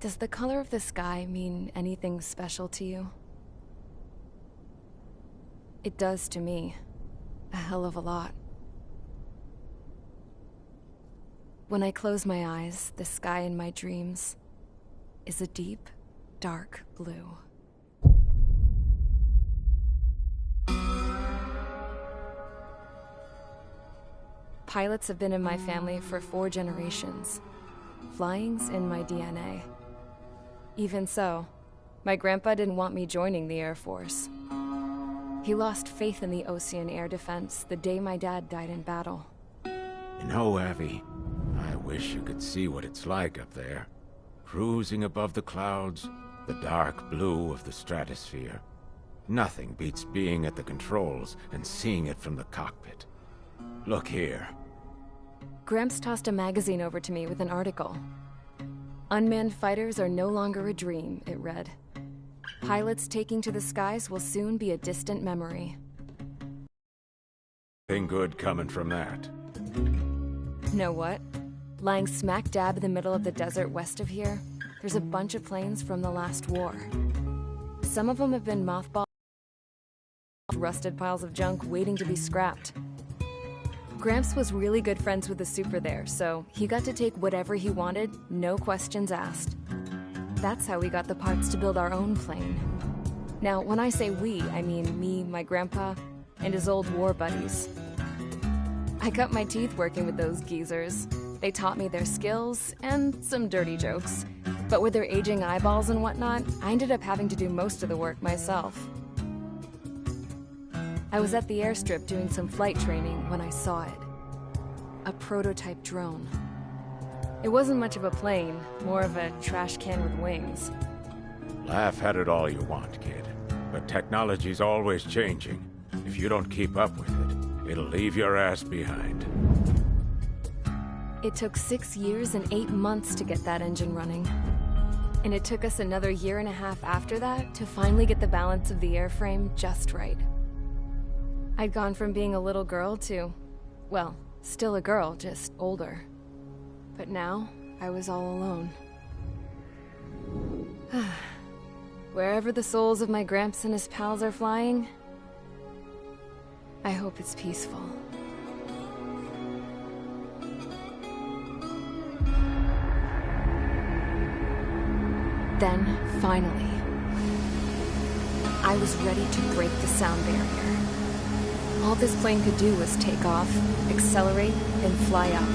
Does the color of the sky mean anything special to you? It does to me. A hell of a lot. When I close my eyes, the sky in my dreams is a deep, dark blue. Pilots have been in my family for 4 generations. Flying's in my DNA. Even so, my grandpa didn't want me joining the Air Force. He lost faith in the ocean air defense the day my dad died in battle. You know, Abby, I wish you could see what it's like up there. Cruising above the clouds, the dark blue of the stratosphere. Nothing beats being at the controls and seeing it from the cockpit. Look here. Gramps tossed a magazine over to me with an article. Unmanned fighters are no longer a dream, it read. Pilots taking to the skies will soon be a distant memory. Nothing good coming from that. Know what? Lying smack dab in the middle of the desert west of here, there's a bunch of planes from the last war. Some of them have been mothballed, rusted piles of junk waiting to be scrapped. Gramps was really good friends with the super there, so he got to take whatever he wanted, no questions asked. That's how we got the parts to build our own plane. Now, when I say we, I mean me, my grandpa, and his old war buddies. I cut my teeth working with those geezers. They taught me their skills, and some dirty jokes. But with their aging eyeballs and whatnot, I ended up having to do most of the work myself. I was at the airstrip doing some flight training when I saw it. A prototype drone. It wasn't much of a plane, more of a trash can with wings. Laugh at it all you want, kid. But technology's always changing. If you don't keep up with it, it'll leave your ass behind. It took 6 years and 8 months to get that engine running. And it took us another 1.5 years after that to finally get the balance of the airframe just right. I'd gone from being a little girl to, well, still a girl, just older. But now, I was all alone. Wherever the souls of my Gramps and his pals are flying, I hope it's peaceful. Then, finally, I was ready to break the sound barrier. All this plane could do was take off, accelerate, and fly up.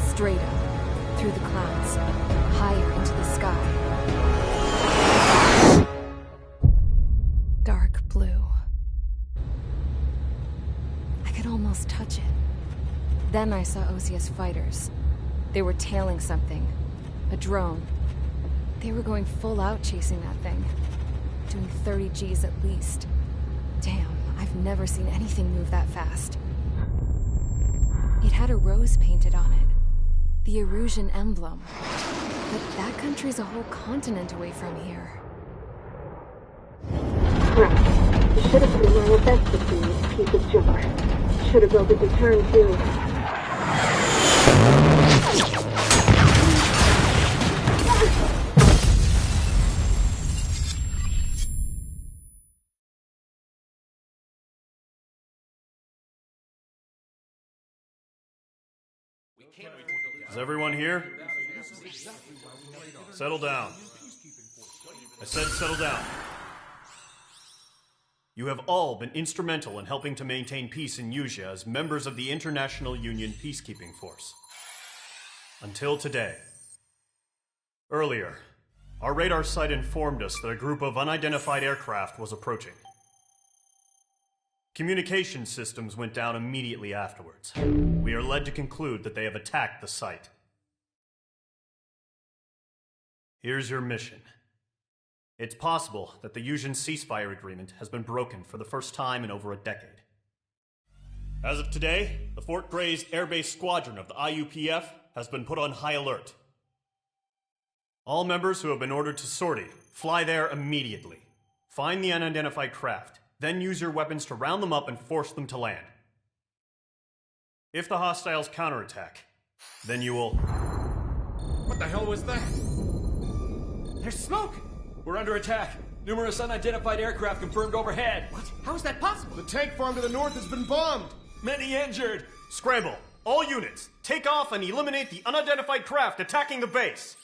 Straight up, through the clouds, higher into the sky. Dark blue. I could almost touch it. Then I saw Osia's fighters. They were tailing something. A drone. They were going full out chasing that thing. Doing 30 Gs at least. Damn, I've never seen anything move that fast. It had a rose painted on it. The Erusian emblem. But that country's a whole continent away from here. Right. You should have been wearing a vest to see this piece of junk. Should have built a return too. Is everyone here? Settle down. I said settle down. You have all been instrumental in helping to maintain peace in Usea as members of the International Union Peacekeeping Force. Until today. Earlier, our radar site informed us that a group of unidentified aircraft was approaching. Communication systems went down immediately afterwards. We are led to conclude that they have attacked the site. Here's your mission. It's possible that the Usian ceasefire agreement has been broken for the first time in over a decade. As of today, the Fort Grays Air Base Squadron of the IUPF has been put on high alert. All members who have been ordered to sortie, fly there immediately. Find the unidentified craft. Then use your weapons to round them up and force them to land. If the hostiles counterattack, then you will... What the hell was that? There's smoke! We're under attack. Numerous unidentified aircraft confirmed overhead. What? How is that possible? The tank farm to the north has been bombed. Many injured. Scramble. All units, take off and eliminate the unidentified craft attacking the base.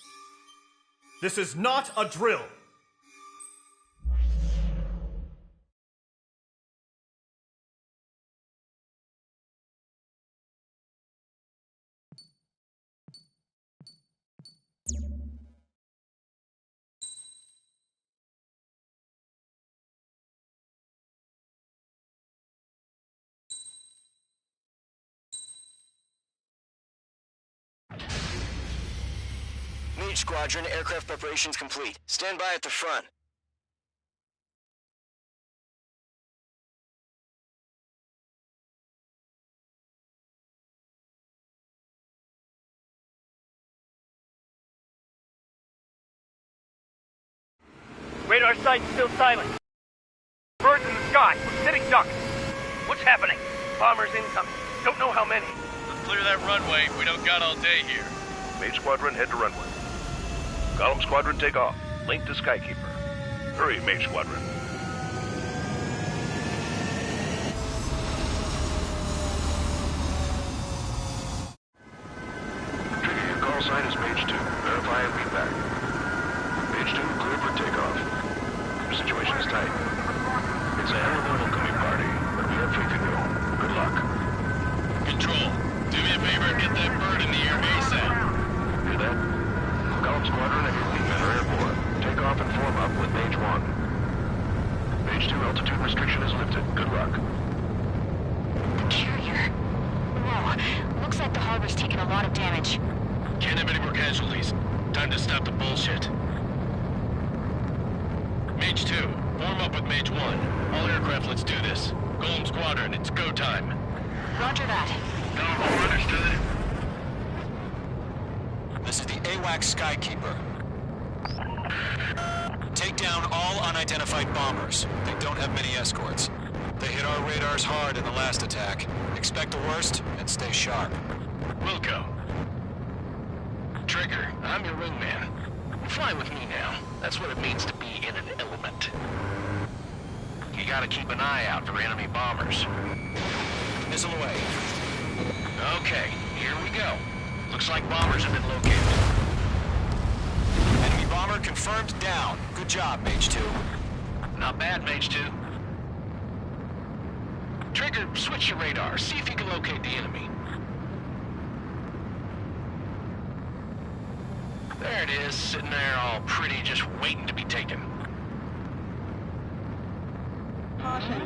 This is not a drill. Mage Squadron, aircraft preparations complete. Stand by at the front. Radar site's still silent. Birds in the sky. We're sitting ducks. What's happening? Bombers incoming. Don't know how many. Let's clear that runway. We don't got all day here. Mage Squadron, head to runway. Column Squadron, take off. Link to Skykeeper. Hurry, Mage Squadron. Trigger, your call sign is Mage 2. Verify and be back. Mage 2, clear for takeoff. Your situation is tight. It's a hell of a homecoming party, but we have faith in you. Good luck. Control, do me a favor and get that bird in the air ASAP. Hear that? Column Squadron and your wingmen are airborne. Take off and form up with Mage 1. Mage 2, altitude restriction is lifted. Good luck. The carrier. Whoa, looks like the harbor's taken a lot of damage. Can't have any more casualties. Time to stop the bullshit. Mage 2, form up with Mage 1. All aircraft, let's do this. Golem Squadron, it's go time. Roger that. No, understood. This is the AWACS Skykeeper. Take down all unidentified bombers. They don't have many escorts. They hit our radars hard in the last attack. Expect the worst and stay sharp. Wilco. Trigger, I'm your wingman. Fly with me now. That's what it means to be in an element. You gotta keep an eye out for enemy bombers. Missile away. Okay, here we go. Looks like bombers have been located. Enemy bomber confirmed down. Good job, Mage 2. Not bad, Mage 2. Trigger, switch your radar. See if you can locate the enemy. There it is, sitting there all pretty, just waiting to be taken. Caution.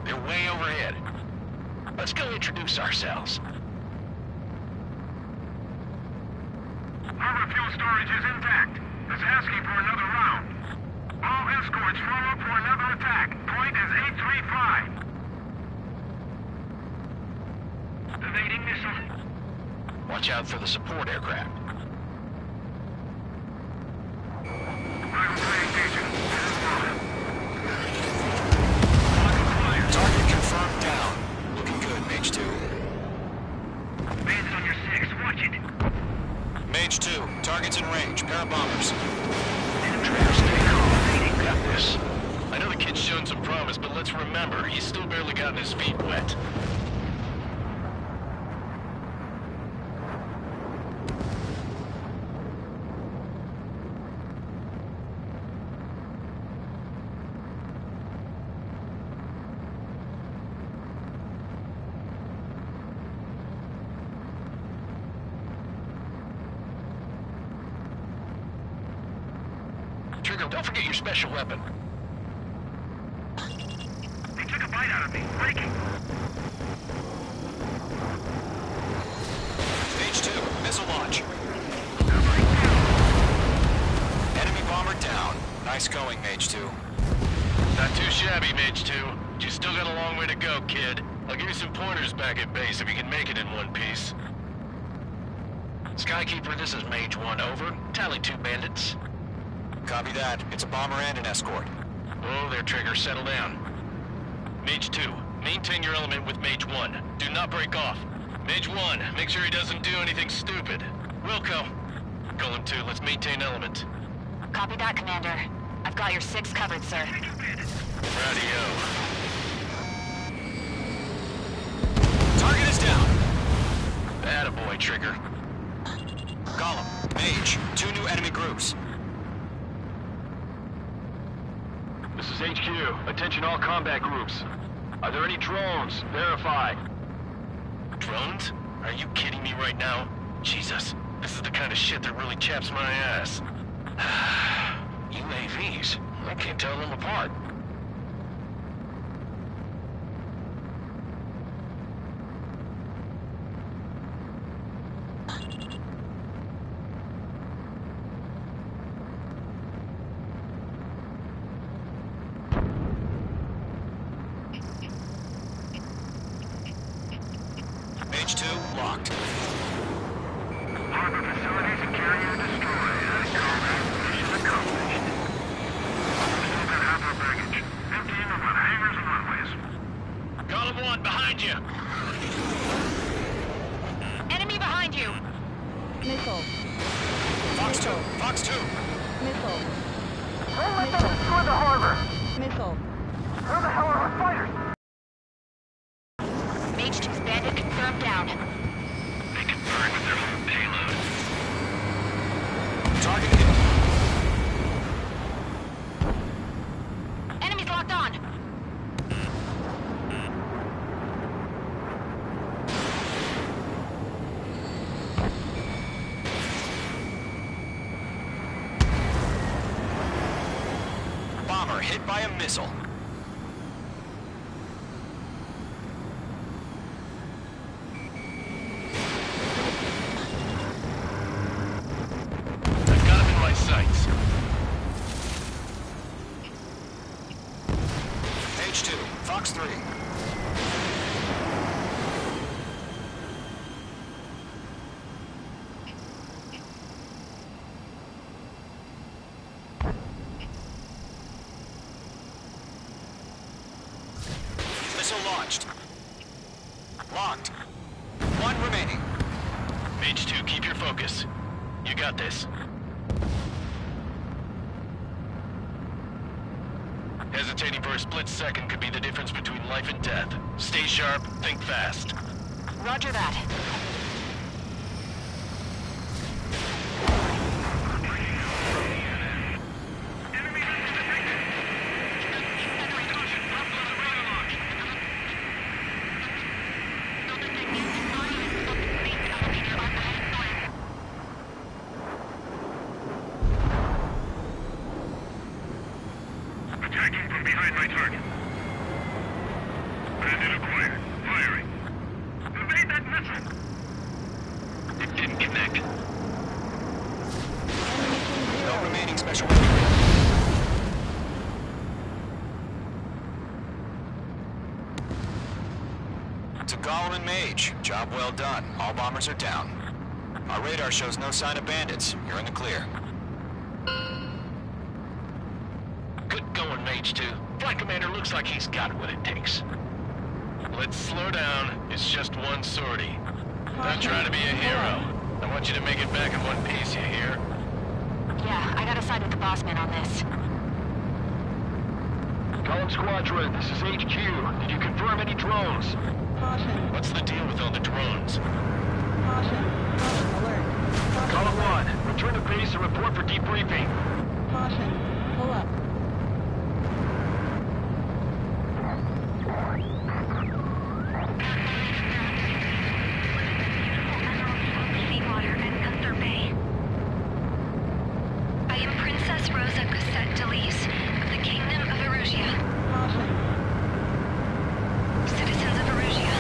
They're way overhead. Let's go introduce ourselves. Our fuel storage is intact. It's asking for another round. All escorts form up for another attack. Point is 835. Evading missile. Watch out for the support aircraft. Target confirmed down. Looking good, Mage 2. Base on your 6, watch it. Mage 2, target's in range. Pair of bombers. Got this. I know the kid's shown some promise, but let's remember, he's still barely gotten his feet wet. Trigger, don't forget your special weapon. They took a bite out of me. Breaking. Mage 2, missile launch. Enemy bomber down. Nice going, Mage 2. Not too shabby, Mage 2. You still got a long way to go, kid. I'll give you some pointers back at base if you can make it in one piece. Skykeeper, this is Mage 1, over. Tally 2 bandits. Copy that. It's a bomber and an escort. Oh, there, Trigger, settle down. Mage 2, maintain your element with Mage 1. Do not break off. Mage 1, make sure he doesn't do anything stupid. Wilco. Golem 2, let's maintain element. Copy that, Commander. I've got your 6 covered, sir. Radio. Target is down. Attaboy, Trigger. Golem, Mage, 2 new enemy groups. This is HQ. Attention all combat groups. Are there any drones? Verify. Drones? Are you kidding me right now? Jesus, this is the kind of shit that really chaps my ass. UAVs? I can't tell them apart. Mage 2, locked. Harbor facilities and carrier destroyed. Mission accomplished. Still got half our baggage. Emptying of our hangars and runways. Golem 1, behind you! Enemy behind you! Missile. Fox 2, Fox 2. Missile. Don't let them destroy the harbor! Missile. Where the hell are our fighters? Mage 2's bandit confirmed down. They can burn with their own payload. Target hit. hit by a missile. I've got him in my sights. Page 2, Fox 3. Missile launched. Locked. One remaining. Mage 2, keep your focus. You got this. Hesitating for a split second could be the difference between life and death. Stay sharp, think fast. Roger that. Attacking from behind my target. Bandit acquired. Firing. Evade that missile! It didn't connect. No remaining special weapon. To Gollum and Mage, job well done. All bombers are down. Our radar shows no sign of bandits. You're in the clear. Good going, Mage 2. Flight Commander looks like he's got what it takes. Let's slow down. It's just one sortie. Not trying to be a hero. I want you to make it back in one piece, you hear? Yeah, I gotta side with the boss man on this. Column Squadron, this is HQ. Did you confirm any drones? What's the deal with all the drones? Column 1, return to base and report for debriefing. Seawater and Gunther Bay. I am Princess Rosa Cassette Delise of the Kingdom of Erusia. Citizens of Erusia.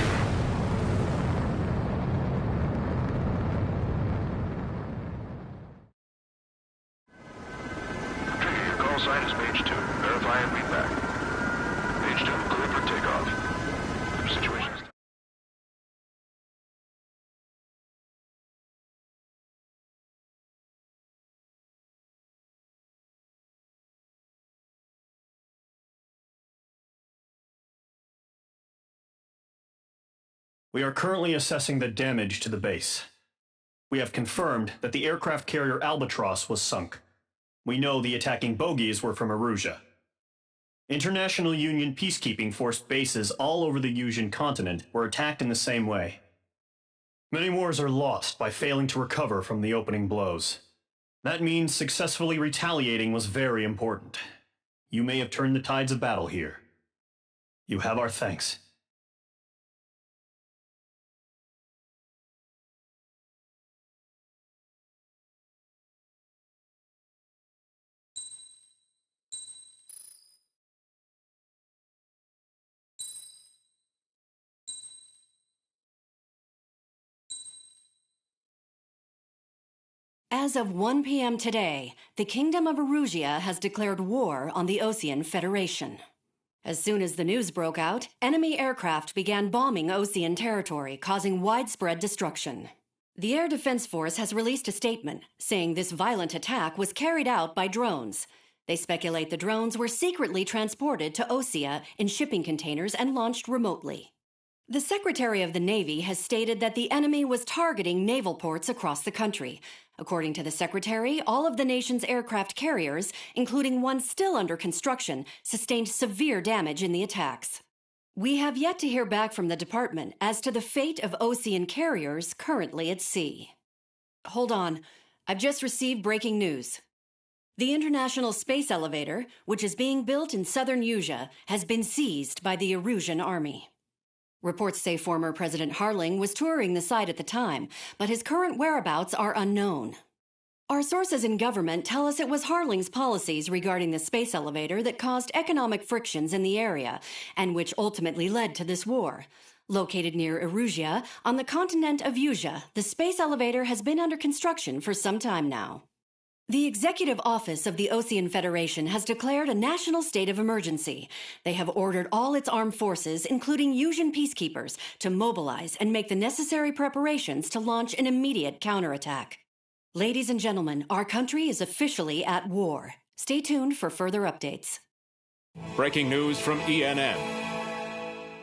Trigger, your call sign is Mage 2. Verify and read back. Mage 2, clear for takeoff. Situation is... We are currently assessing the damage to the base. We have confirmed that the aircraft carrier Albatross was sunk. We know the attacking bogies were from Erusia. International Union peacekeeping force bases all over the Usian continent were attacked in the same way. Many wars are lost by failing to recover from the opening blows. That means successfully retaliating was very important. You may have turned the tides of battle here. You have our thanks. As of 1 p.m. today, the Kingdom of Erusia has declared war on the Osean Federation. As soon as the news broke out, enemy aircraft began bombing Osean territory, causing widespread destruction. The Air Defense Force has released a statement saying this violent attack was carried out by drones. They speculate the drones were secretly transported to Osea in shipping containers and launched remotely. The Secretary of the Navy has stated that the enemy was targeting naval ports across the country. According to the Secretary, all of the nation's aircraft carriers, including one still under construction, sustained severe damage in the attacks. We have yet to hear back from the department as to the fate of Osean carriers currently at sea. Hold on. I've just received breaking news. The International Space Elevator, which is being built in southern Usia, has been seized by the Erusian Army. Reports say former President Harling was touring the site at the time, but his current whereabouts are unknown. Our sources in government tell us it was Harling's policies regarding the space elevator that caused economic frictions in the area, and which ultimately led to this war. Located near Erusia, on the continent of Usia, the space elevator has been under construction for some time now. The Executive Office of the Ocean Federation has declared a national state of emergency. They have ordered all its armed forces, including Usian peacekeepers, to mobilize and make the necessary preparations to launch an immediate counterattack. Ladies and gentlemen, our country is officially at war. Stay tuned for further updates. Breaking news from ENN.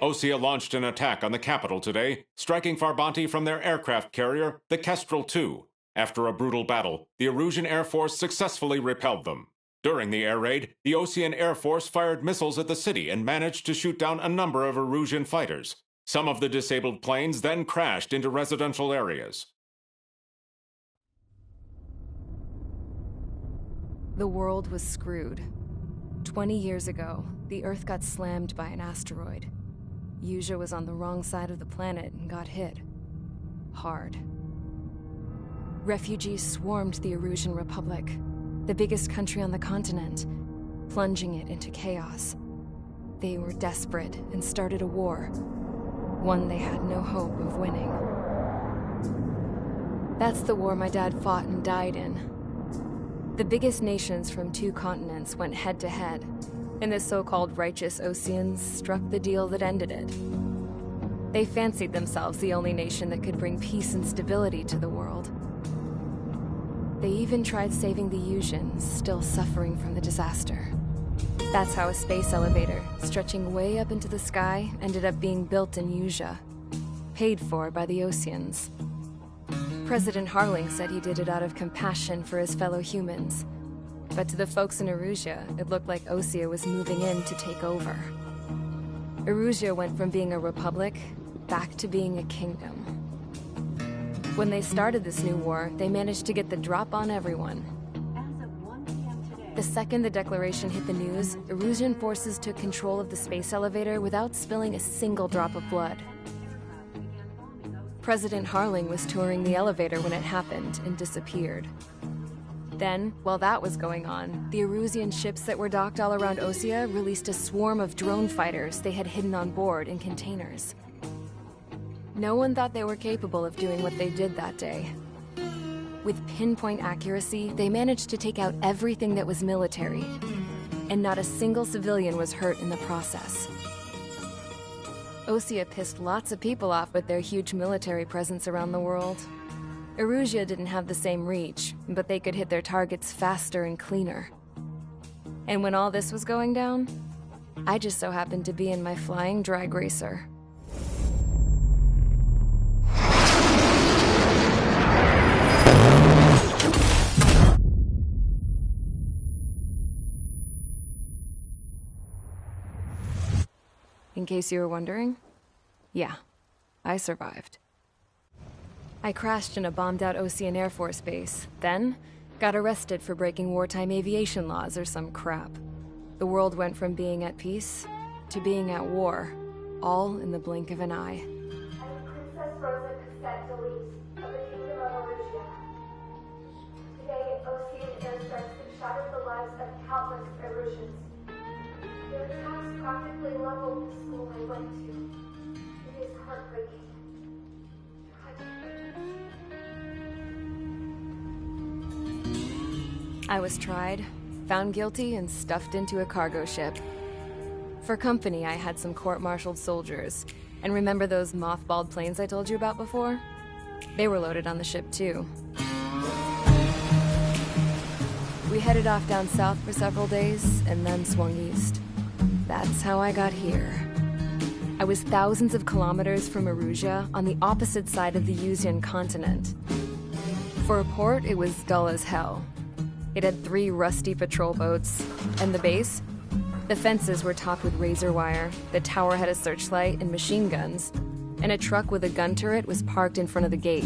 Osea launched an attack on the capital today, striking Farbanti from their aircraft carrier, the Kestrel II. After a brutal battle, the Erusian Air Force successfully repelled them. During the air raid, the Ocean Air Force fired missiles at the city and managed to shoot down a number of Erusian fighters. Some of the disabled planes then crashed into residential areas. The world was screwed. 20 years ago, the Earth got slammed by an asteroid. Usia was on the wrong side of the planet and got hit. Hard. Refugees swarmed the Erusian Republic, the biggest country on the continent, plunging it into chaos. They were desperate and started a war, one they had no hope of winning. That's the war my dad fought and died in. The biggest nations from 2 continents went head-to-head, and the so-called righteous Oceans struck the deal that ended it. They fancied themselves the only nation that could bring peace and stability to the world. They even tried saving the Usians, still suffering from the disaster. That's how a space elevator, stretching way up into the sky, ended up being built in Usia, paid for by the Oceans. President Harling said he did it out of compassion for his fellow humans. But to the folks in Erusia, it looked like Osea was moving in to take over. Erusia went from being a republic back to being a kingdom. When they started this new war, they managed to get the drop on everyone. The second the declaration hit the news, Erusian forces took control of the space elevator without spilling a single drop of blood. President Harling was touring the elevator when it happened and disappeared. Then, while that was going on, the Erusian ships that were docked all around Osea released a swarm of drone fighters they had hidden on board in containers. No one thought they were capable of doing what they did that day. With pinpoint accuracy, they managed to take out everything that was military, and not a single civilian was hurt in the process. Osea pissed lots of people off with their huge military presence around the world. Erusia didn't have the same reach, but they could hit their targets faster and cleaner. And when all this was going down, I just so happened to be in my flying drag racer. In case you were wondering, yeah, I survived. I crashed in a bombed-out Ocean Air Force base, then got arrested for breaking wartime aviation laws or some crap. The world went from being at peace to being at war, all in the blink of an eye. Princess Rosa Cassette Delete of the Kingdom of Erusia. Today, Ocean airstrikes have shattered the lives of countless Erusians. Their attacks practically leveled the school I went to. It is heartbreaking. I was tried, found guilty, and stuffed into a cargo ship. For company, I had some court-martialed soldiers. And remember those mothballed planes I told you about before? They were loaded on the ship, too. We headed off down south for several days, and then swung east. That's how I got here. I was thousands of kilometers from Erusia, on the opposite side of the Usian continent. For a port, it was dull as hell. It had 3 rusty patrol boats, and the base? The fences were topped with razor wire, the tower had a searchlight and machine guns, and a truck with a gun turret was parked in front of the gate.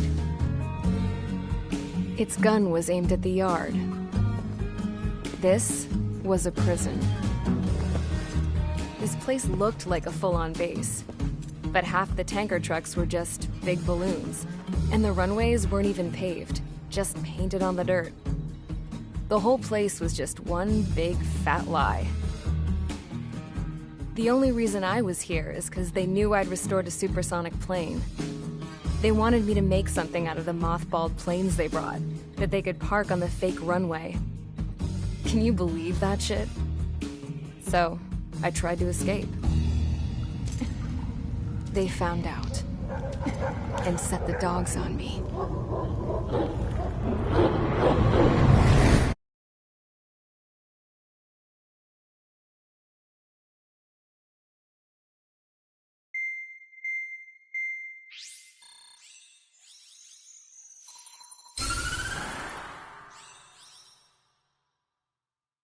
Its gun was aimed at the yard. This was a prison. This place looked like a full-on base, but half the tanker trucks were just big balloons, and the runways weren't even paved, just painted on the dirt. The whole place was just one big fat lie. The only reason I was here is because they knew I'd restored a supersonic plane. They wanted me to make something out of the mothballed planes they brought, that they could park on the fake runway. Can you believe that shit? So, I tried to escape. They found out, and set the dogs on me.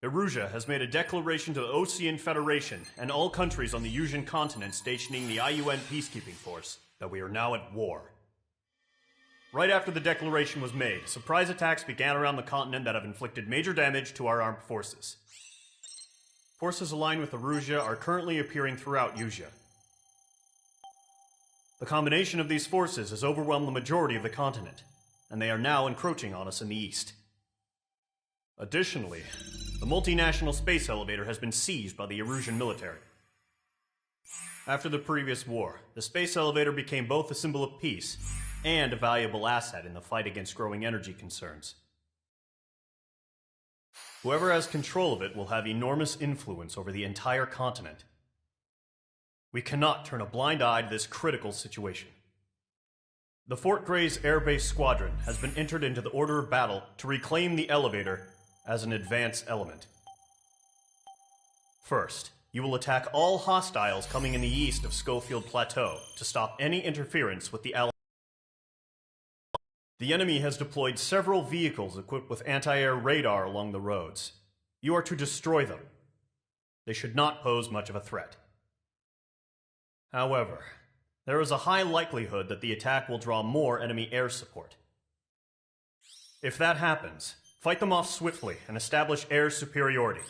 Erusia has made a declaration to the Ocean Federation and all countries on the Yusian continent stationing the IUN peacekeeping force that we are now at war. Right after the declaration was made, surprise attacks began around the continent that have inflicted major damage to our armed forces. Forces aligned with Erusia are currently appearing throughout Yusia. The combination of these forces has overwhelmed the majority of the continent, and they are now encroaching on us in the east. Additionally, the multinational space elevator has been seized by the Erusian military. After the previous war, the space elevator became both a symbol of peace and a valuable asset in the fight against growing energy concerns. Whoever has control of it will have enormous influence over the entire continent. We cannot turn a blind eye to this critical situation. The Fort Gray's Air Base Squadron has been entered into the order of battle to reclaim the elevator as an advance element. First, you will attack all hostiles coming in the east of Schofield Plateau to stop any interference with the Allied. The enemy has deployed several vehicles equipped with anti-air radar along the roads. You are to destroy them. They should not pose much of a threat. However, there is a high likelihood that the attack will draw more enemy air support. If that happens, fight them off swiftly and establish air superiority.